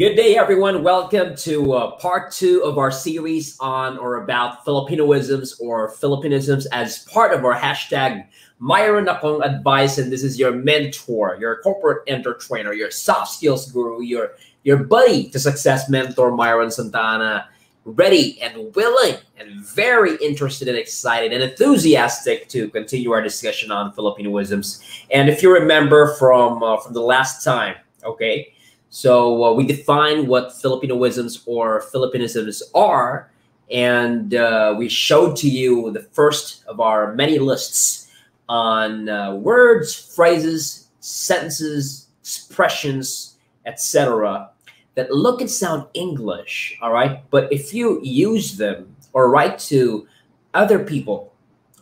Good day, everyone. Welcome to part 2 of our series on or about Filipinoisms or Filipinisms as part of our hashtag Myron akong advice. And this is your mentor, your corporate entertainer, your soft skills guru, your buddy to success mentor, Myron Santana, ready and willing and very interested and excited and enthusiastic to continue our discussion on Filipinoisms. And if you remember from the last time, okay, so we define what Filipinoisms or Filipinisms are, and we showed to you the first of our many lists on words, phrases, sentences, expressions, etc. that look and sound English, all right? But if you use them or write to other people,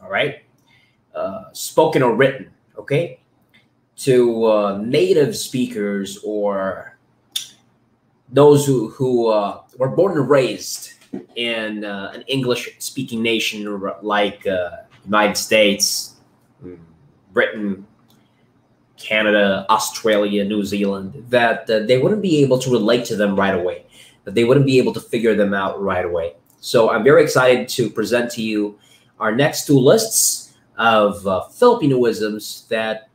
all right, spoken or written, okay, to native speakers or those who were born and raised in an English-speaking nation like United States, Britain, Canada, Australia, New Zealand, that they wouldn't be able to relate to them right away, that they wouldn't be able to figure them out right away. So I'm very excited to present to you our next 2 lists of Filipinoisms that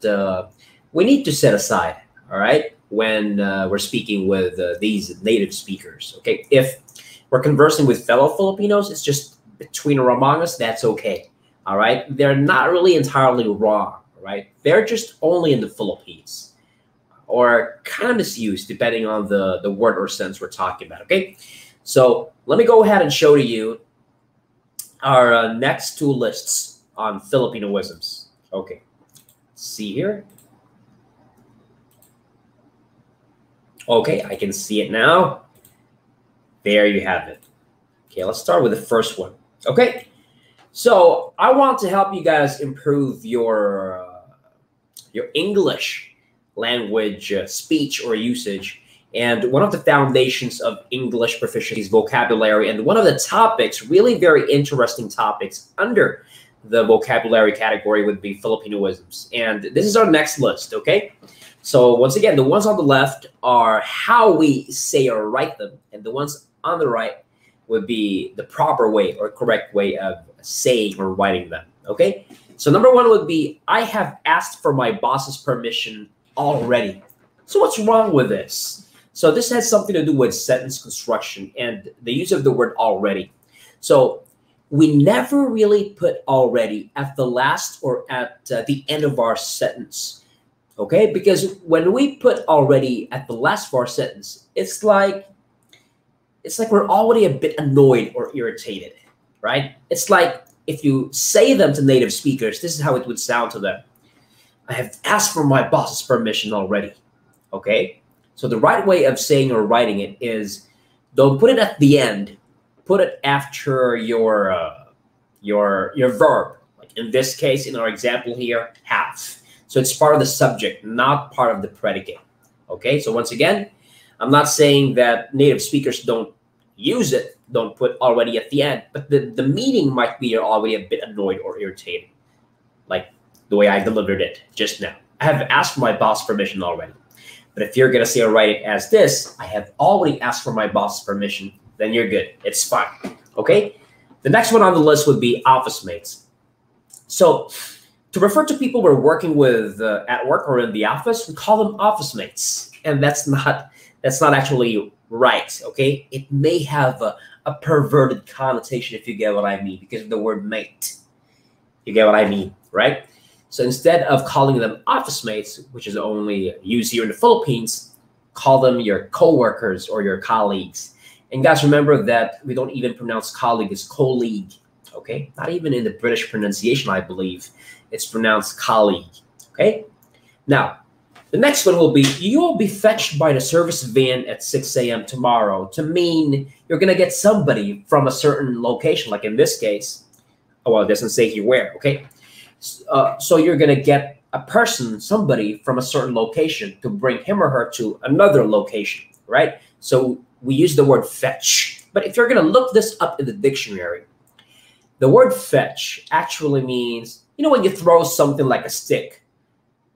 we need to set aside, all right, when we're speaking with these native speakers. Okay, if we're conversing with fellow Filipinos, it's just between or among us, that's okay. All right, they're not really entirely wrong, right? They're just only in the Philippines or kind of misused depending on the word or sense we're talking about. Okay, so let me go ahead and show to you our next 2 lists on Filipinoisms. Okay, let's see here. Okay, I can see it now. There you have it. Okay, let's start with the first one. Okay, so I want to help you guys improve your English language speech or usage. And one of the foundations of English proficiency is vocabulary. And one of the topics, really very interesting topics under the vocabulary category would be Filipinoisms. And this is our next list, okay? So once again, the ones on the left are how we say or write them, and the ones on the right would be the proper way or correct way of saying or writing them, okay? So number 1 would be, I have asked for my boss's permission already. So what's wrong with this? So this has something to do with sentence construction and the use of the word already. So we never really put already at the last or at the end of our sentence. Okay, because when we put already at the last of our sentence, it's like we're already a bit annoyed or irritated, right? It's like if you say them to native speakers, this is how it would sound to them. I have asked for my boss's permission already. Okay, so the right way of saying or writing it is, don't put it at the end, put it after your verb. Like in this case, in our example here, have. So it's part of the subject, not part of the predicate. Okay, so once again, I'm not saying that native speakers don't use it, don't put already at the end, but the meaning might be you're already a bit annoyed or irritated, like the way I delivered it just now. I have asked for my boss permission already. But if you're going to say or write it as this, I have already asked for my boss's permission, then you're good. It's fine. Okay, the next one on the list would be office mates. So to refer to people we're working with at work or in the office, we call them office mates, and that's not actually right. Okay, it may have a perverted connotation if you get what I mean because of the word mate. You get what I mean, right? So instead of calling them office mates, which is only used here in the Philippines, call them your co-workers or your colleagues. And guys, remember that we don't even pronounce colleague as colleague. Okay, not even in the British pronunciation, I believe. It's pronounced colleague, okay? Now, the next one will be, you will be fetched by the service van at 6 a.m. tomorrow, to mean you're going to get somebody from a certain location, like in this case. Oh, well, it doesn't say here where, okay? So you're going to get a person, somebody from a certain location to bring him or her to another location, right? So we use the word fetch. But if you're going to look this up in the dictionary, the word fetch actually means, you know, when you throw something like a stick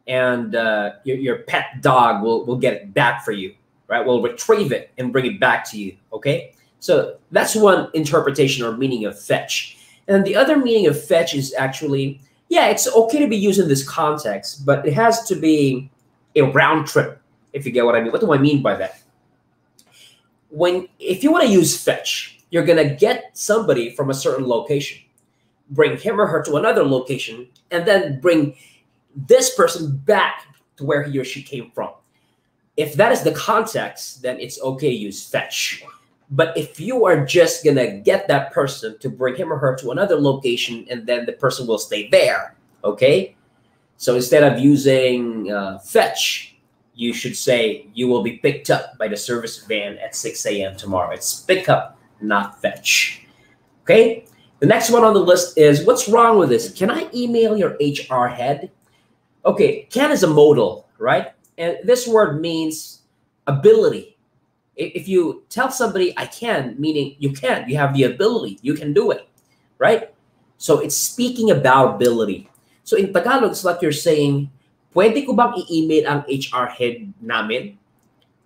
and your pet dog will get it back for you. right? We'll retrieve it and bring it back to you, okay? So that's one interpretation or meaning of fetch. And the other meaning of fetch is actually, yeah, it's okay to be used in this context, but it has to be a round trip, if you get what I mean. What do I mean by that? If you want to use fetch, you're going to get somebody from a certain location, bring him or her to another location, and then bring this person back to where he or she came from. If that is the context, then it's okay to use fetch. But if you are just going to get that person to bring him or her to another location, and then the person will stay there, okay? So instead of using fetch, you should say you will be picked up by the service van at 6 a.m. tomorrow. It's pick up, not fetch, okay? The next one on the list is, what's wrong with this? Can I email your HR head? Okay, can is a modal, right? And this word means ability. If you tell somebody I can, meaning you can, you have the ability, you can do it, right? So it's speaking about ability. So in Tagalog, it's like you're saying, pwede ko bang i-email ang HR head namin?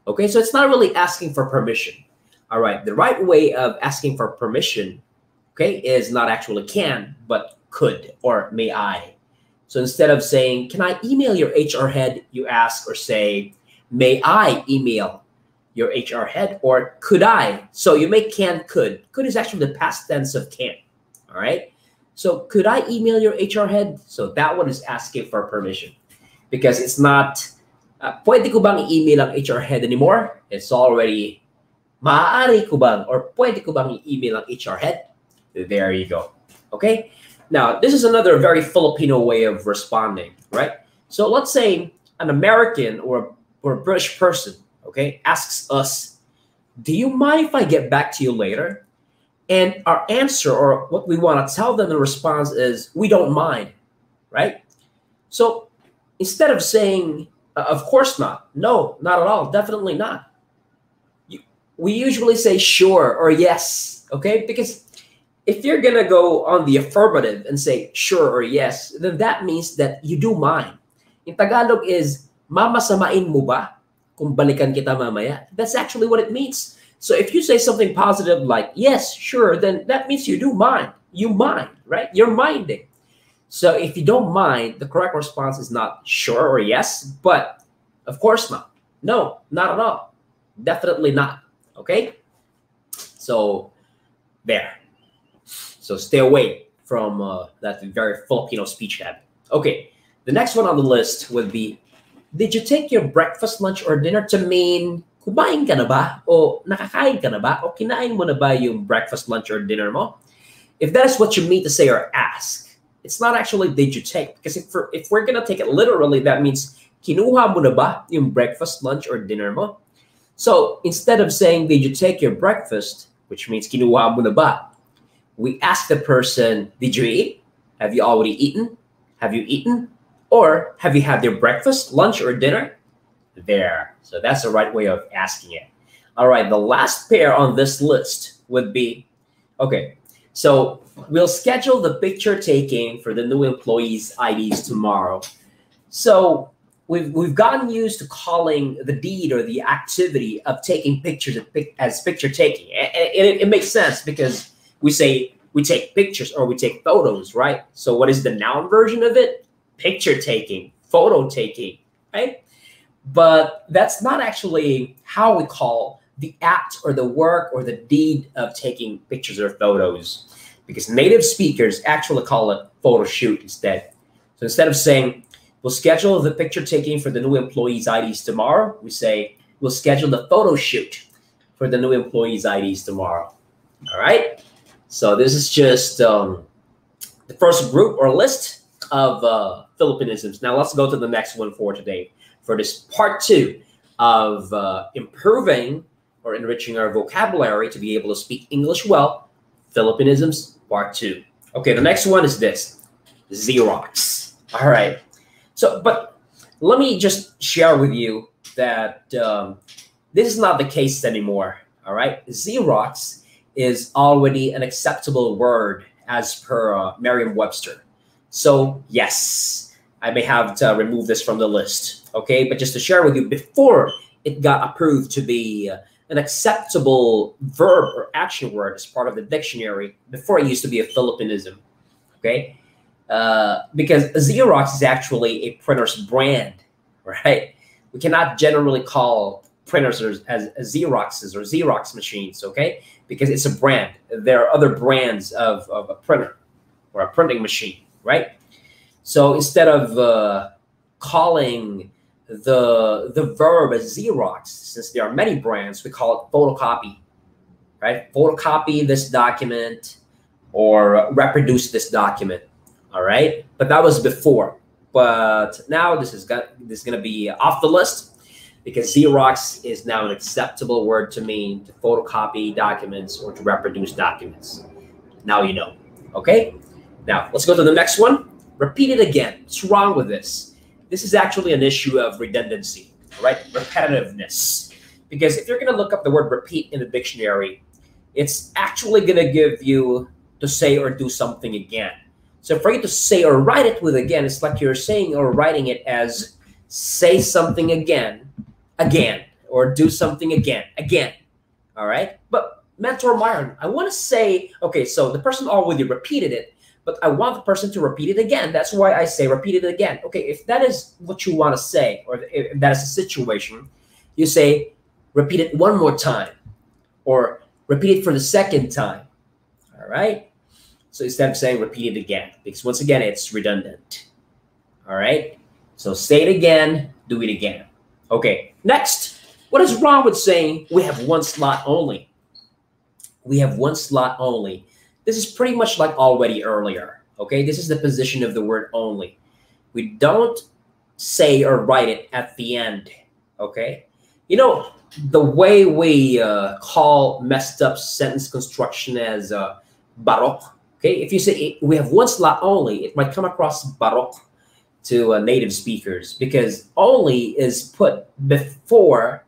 Okay, so it's not really asking for permission. All right, the right way of asking for permission, okay, is not actually can, but could or may I. So instead of saying, can I email your HR head, you ask or say, may I email your HR head, or could I? So you make can, could. Could is actually the past tense of can, all right? So could I email your HR head? So that one is asking for permission because it's not, pwede ko bang i-email ang HR head anymore? It's already, maaari ko bang, or pwede ko bang i-email ang HR head? There you go, okay? Now, this is another very Filipino way of responding, right? So let's say an American or a British person, okay, asks us, do you mind if I get back to you later? And our answer, or what we want to tell them in response, is we don't mind, right? So instead of saying, of course not, no, not at all, definitely not, we usually say sure or yes, okay? Because if you're going to go on the affirmative and say sure or yes, then that means that you do mind. In Tagalog is, mamasamain mo ba kung balikan kita mamaya? That's actually what it means. So if you say something positive like, yes, sure, then that means you do mind. You mind, right? You're minding. So if you don't mind, the correct response is not sure or yes, but of course not. No, not at all. Definitely not, okay? So there. So stay away from that very Filipino speech habit. Okay, the next one on the list would be, did you take your breakfast, lunch, or dinner to mean kumain ka na ba? O nakakain ka na ba? O kinain mo na ba yung breakfast, lunch, or dinner mo? If that is what you mean to say or ask, it's not actually did you take. Because if we're going to take it literally, that means kinuha mo na ba yung breakfast, lunch, or dinner mo? So instead of saying, did you take your breakfast, which means kinuha mo na ba, we ask the person, did you eat? Have you already eaten? Have you eaten? Or have you had your breakfast, lunch, or dinner? There. So that's the right way of asking it. All right, the last pair on this list would be, okay, so we'll schedule the picture taking for the new employees' IDs tomorrow. So we've gotten used to calling the deed or the activity of taking pictures as picture taking. And it makes sense because we say we take pictures or we take photos, right? So what is the noun version of it? Picture taking, photo taking, right? But that's not actually how we call the act or the work or the deed of taking pictures or photos, because native speakers actually call it photo shoot instead. So instead of saying, we'll schedule the picture taking for the new employees' IDs tomorrow, we say, we'll schedule the photo shoot for the new employees' IDs tomorrow. All right? So this is just the first group or list of Filipinisms. Now let's go to the next one for today, for this part 2 of improving or enriching our vocabulary to be able to speak English well, Filipinisms part 2. Okay, the next one is this, Xerox. All right. So, but let me just share with you that this is not the case anymore. All right. Xerox is already an acceptable word as per Merriam-Webster. So yes, I may have to remove this from the list. Okay, but just to share with you, before it got approved to be an acceptable verb or action word as part of the dictionary. Before it used to be a Filipinism, okay? Because Xerox is actually a printer's brand, right? We cannot generally call printers as Xeroxes or Xerox machines, okay? Because it's a brand. There are other brands of a printer or a printing machine, right? So instead of calling the verb as Xerox, since there are many brands, we call it photocopy, right? Photocopy this document or reproduce this document, all right? But that was before. But now this is gonna be off the list because Xerox is now an acceptable word to mean to photocopy documents or to reproduce documents. Now you know, okay? Now let's go to the next one. Repeat it again. What's wrong with this? This is actually an issue of redundancy, right? Repetitiveness. Because if you're going to look up the word repeat in the dictionary, it's actually going to give you to say or do something again. So for you to say or write it with again, it's like you're saying or writing it as say something again, or do something again. All right? But Mentor Myron, I want to say, okay, so the person already repeated it, but I want the person to repeat it again. That's why I say repeat it again. Okay, if that is what you want to say, or if that is a situation, you say repeat it one more time, or repeat it for the second time, all right? So instead of saying repeat it again, because once again, it's redundant, all right? So say it again, do it again. Okay, next, what is wrong with saying we have one slot only? We have one slot only. This is pretty much like already earlier, okay? This is the position of the word only. We don't say or write it at the end, okay? You know, the way we call messed up sentence construction as baroque, okay? If you say we have one slot only, it might come across baroque to native speakers because only is put before,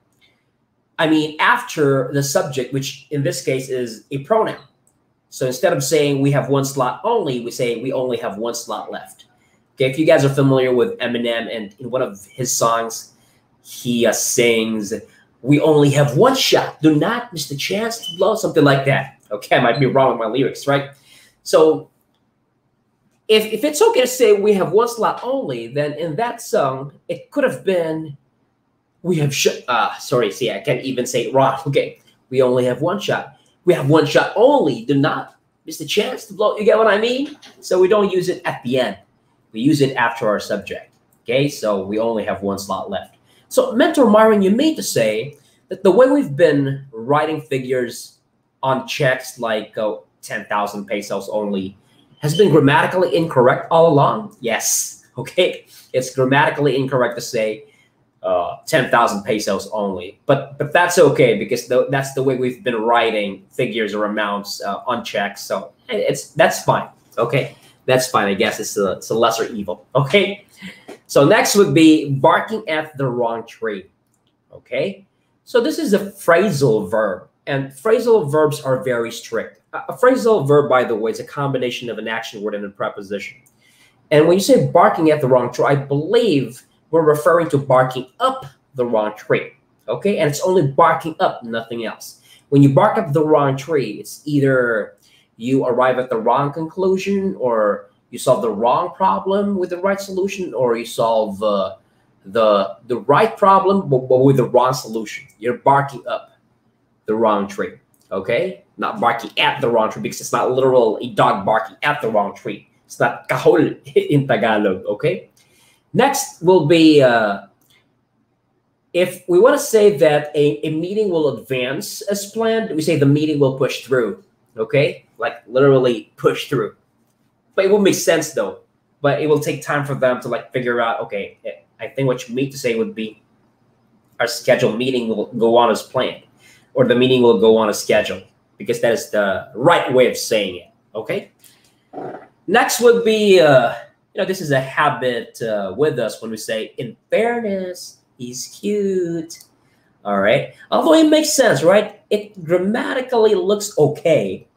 after the subject, which in this case is a pronoun. So instead of saying we have one slot only, we say we only have one slot left. Okay, if you guys are familiar with Eminem, and in one of his songs, he sings, we only have one shot. Do not miss the chance to blow, something like that. Okay, I might be wrong with my lyrics, right? So if it's okay to say we have one slot only, then in that song, it could have been we have sorry, see, I can't even say it wrong. Okay, we only have one shot. We have one shot only. Do not miss the chance to blow. You get what I mean? So we don't use it at the end. We use it after our subject. Okay, so we only have one slot left. So Mentor Myron, you mean to say that the way we've been writing figures on checks like 10,000 pesos only has been grammatically incorrect all along? Yes. Okay, it's grammatically incorrect to say 10,000 pesos only, but that's okay because that's the way we've been writing figures or amounts on checks. So that's fine. Okay, that's fine. I guess it's a lesser evil. Okay, so next would be barking at the wrong tree. Okay, so this is a phrasal verb, and phrasal verbs are very strict. A phrasal verb, by the way, is a combination of an action word and a preposition. And when you say barking at the wrong tree, I believe we're referring to barking up the wrong tree, okay? And it's only barking up, nothing else. When you bark up the wrong tree, it's either you arrive at the wrong conclusion, or you solve the wrong problem with the right solution, or you solve the right problem but with the wrong solution. You're barking up the wrong tree, okay? Not barking at the wrong tree, because it's not literal a dog barking at the wrong tree. It's not kahol in Tagalog, okay? Next will be, if we want to say that a meeting will advance as planned, we say the meeting will push through, okay? Like literally push through. But it will make sense though. But it will take time for them to like figure out, okay, I think what you mean to say would be our scheduled meeting will go on as planned, or the meeting will go on as scheduled, because that is the right way of saying it, okay? Next would be, this is a habit with us when we say, in fairness, he's cute. All right. Although it makes sense, right? It grammatically looks okay.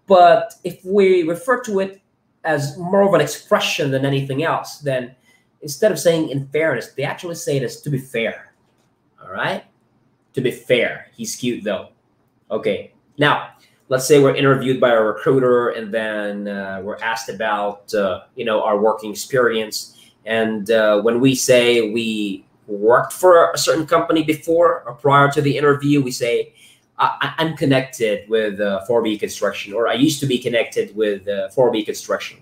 But if we refer to it as more of an expression than anything else, then instead of saying in fairness, they actually say it as to be fair. All right. To be fair, he's cute though. Okay. Now, let's say we're interviewed by a recruiter, and then we're asked about our working experience. And when we say we worked for a certain company before or prior to the interview, we say, I'm connected with 4B Construction, or I used to be connected with 4B Construction.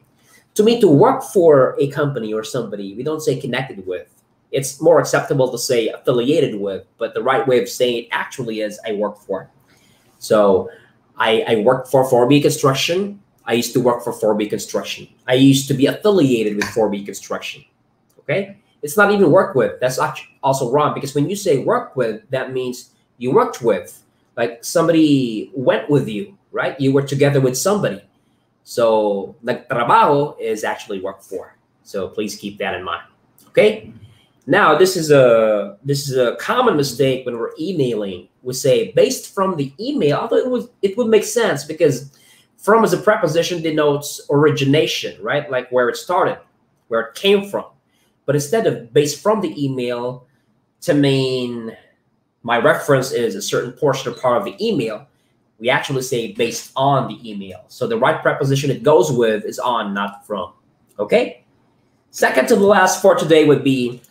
To me, to work for a company or somebody, we don't say connected with. It's more acceptable to say affiliated with, but the right way of saying it actually is I work for. So I worked for 4B Construction. I used to work for 4B Construction. I used to be affiliated with 4B Construction. Okay? It's not even work with. That's also wrong, because when you say work with, that means you worked with. Like somebody went with you, right? You were together with somebody. So nagtrabaho is actually work for. So please keep that in mind. Okay? Now, this is a common mistake when we're emailing. We say based from the email, although it would make sense, because from as a preposition denotes origination, right? Like where it started, where it came from. But instead of based from the email to mean my reference is a certain portion or part of the email, we actually say based on the email. So the right preposition it goes with is on, not from. Okay? Second to the last for today would be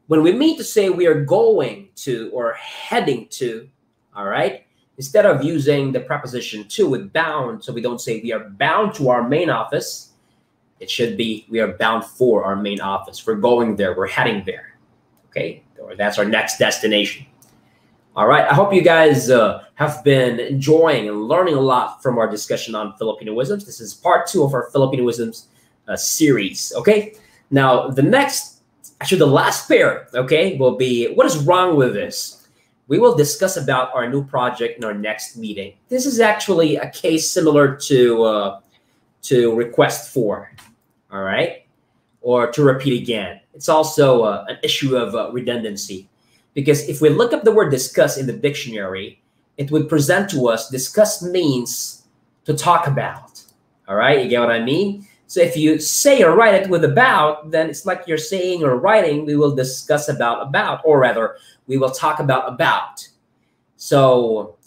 when we mean to say we are going to or heading to, all right? Instead of using the preposition to with bound, so we don't say we are bound to our main office, it should be we are bound for our main office. We're going there, we're heading there, okay? Or that's our next destination. All right, I hope you guys have been enjoying and learning a lot from our discussion on Filipinoisms. This is part 2 of our Filipinoisms series, okay? Now, the last pair, okay, will be what is wrong with this? We will discuss about our new project in our next meeting. This is actually a case similar to request for, all right? Or to repeat again. It's also an issue of redundancy. Because if we look up the word discuss in the dictionary, it would present to us discuss means to talk about. All right, you get what I mean? So if you say or write it with about, then it's like you're saying or writing, we will discuss about, or rather, we will talk about. So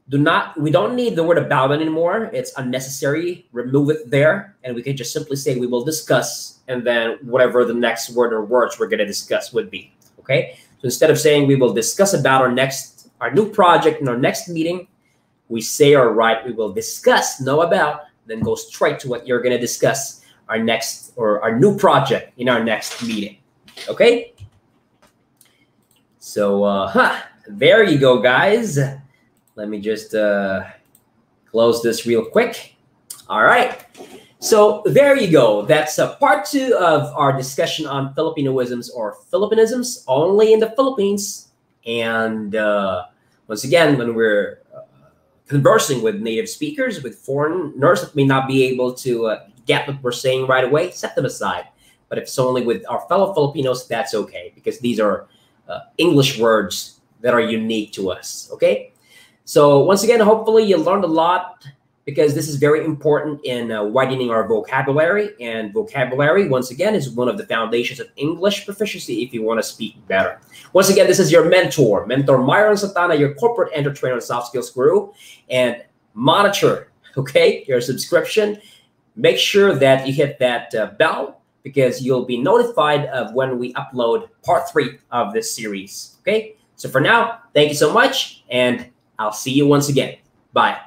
we don't need the word about anymore. It's unnecessary. Remove it there, and we can just simply say we will discuss, and then whatever the next word or words we're going to discuss would be. Okay? So instead of saying we will discuss about our new project in our next meeting, we say or write we will discuss, no about, then go straight to what you're going to discuss our new project in our next meeting. Okay? So, there you go, guys. Let me just close this real quick. All right. So there you go. That's part 2 of our discussion on Filipinoisms or Filipinisms, only in the Philippines. And once again, when we're conversing with native speakers, with foreigners that may not be able to get what we're saying right away, set them aside. But if it's only with our fellow Filipinos, that's okay, because these are English words that are unique to us. Okay? So once again, hopefully you learned a lot, because this is very important in widening our vocabulary. And vocabulary, once again, is one of the foundations of English proficiency if you want to speak better. Once again, this is your mentor Myron Santana, your corporate trainer and soft skills guru. And monitor, okay, your subscription. Make sure that you hit that bell, because you'll be notified of when we upload part 3 of this series. Okay, so for now, thank you so much, and I'll see you once again. Bye.